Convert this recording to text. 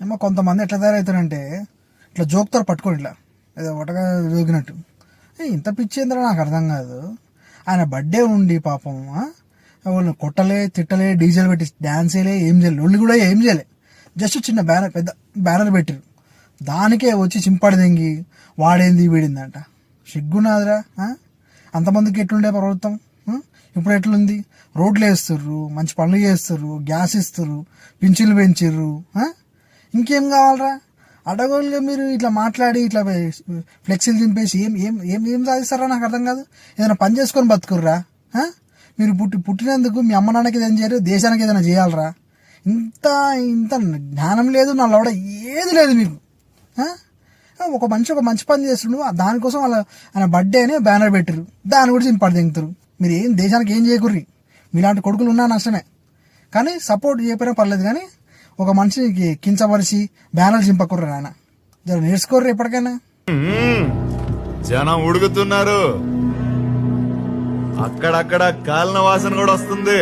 ఏమో కొంతమంది ఎట్లా తయారవుతారంటే ఇట్లా జోక్తారు పట్టుకొని ఇట్లా ఏదో ఒకటగా జోకినట్టు. ఇంత పిచ్చి ఏందో నాకు అర్థం కాదు. ఆయన బర్త్డే ఉండి పాపం వాళ్ళు కొట్టలే తిట్టలే డీజేలు పెట్టి డ్యాన్స్ చేయలే, ఏం చేయలే, ఒళ్ళు కూడా ఏం చేయలే. జస్ట్ చిన్న బ్యానర్, పెద్ద బ్యానర్ పెట్టారు, దానికే వచ్చి చింపాడు దెంగి వాడేంది వీడిందంట. సిగ్గున్నాదిరా. అంతమందికి ఎట్లుండే ప్రభుత్వం, ఇప్పుడు ఎట్లుంది? రోడ్లు వేస్తుర్రు, మంచి పనులు చేస్తుర్రు, గ్యాస్ ఇస్తుర్రు, పింఛన్లు పెంచిర్రు. ఇంకేం కావాలరా? అడగోలుగా మీరు ఇట్లా మాట్లాడి ఇట్లా ఫ్లెక్సీలు దింపేసి ఏం ఏం ఏం ఏం సాధిస్తారా? నాకు అర్థం కాదు. ఏదైనా పని చేసుకొని బతుకుర్రా? మీరు పుట్టినందుకు మీ అమ్మ నాన్నకి ఏదైనా చేయరు, దేశానికి ఏదైనా చేయాలరా? ఇంత ఇంత జ్ఞానం లేదు, నా లోడ ఏది లేదు మీకు. ఒక మంచి పని చేస్తుండు, దానికోసం ఆయన బర్త్డే అని బ్యానర్ పెట్టారు, దాని గురించి ఇంపార్ట్ దింగుతారు. మీరు ఏం దేశానికి ఏం చేయకుర్రి. మీలాంటి కొడుకులు ఉన్నా నష్టమే, కానీ సపోర్ట్ చేయకపోయినా పర్లేదు. కానీ ఒక మనిషికి కించపరిచి బ్యానర్ చింపకుర్రు ఆయన. జర నేర్చుకోర్రు ఎప్పటికైనా. జనం ఉడుకుతున్నారు, అక్కడక్కడ కాలిన వాసన కూడా వస్తుంది.